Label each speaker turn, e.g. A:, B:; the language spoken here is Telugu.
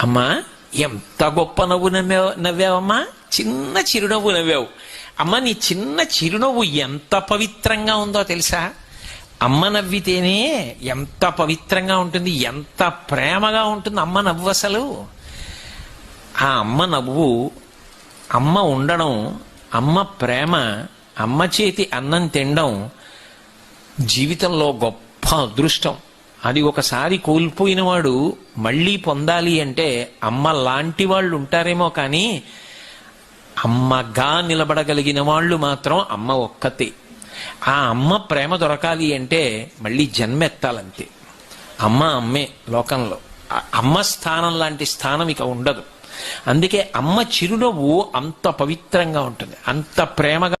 A: అమ్మా ఎంత గొప్ప నవ్వు నవ్వావమ్మా, చిన్న చిరునవ్వు నవ్వావు. అమ్మ నీ చిన్న చిరునవ్వు ఎంత పవిత్రంగా ఉందో తెలుసా? అమ్మ నవ్వితేనే ఎంత పవిత్రంగా ఉంటుంది, ఎంత ప్రేమగా ఉంటుంది అమ్మ నవ్వు. అసలు ఆ అమ్మ నవ్వు, అమ్మ ఉండడం, అమ్మ ప్రేమ, అమ్మ చేతి అన్నం తినడం జీవితంలో గొప్ప అదృష్టం. అది ఒకసారి కోల్పోయిన వాడు మళ్ళీ పొందాలి అంటే అమ్మ లాంటి వాళ్ళు ఉంటారేమో, కానీ అమ్మగా నిలబడగలిగిన వాళ్ళు మాత్రం అమ్మ ఒక్కతే. ఆ అమ్మ ప్రేమ దొరకాలి అంటే మళ్ళీ జన్మెత్తాలంతే. అమ్మ అమ్మే లోకంలో. అమ్మ స్థానం లాంటి స్థానం ఇక ఉండదు. అందుకే అమ్మ చిరునవ్వు అంత పవిత్రంగా ఉంటుంది, అంత ప్రేమగా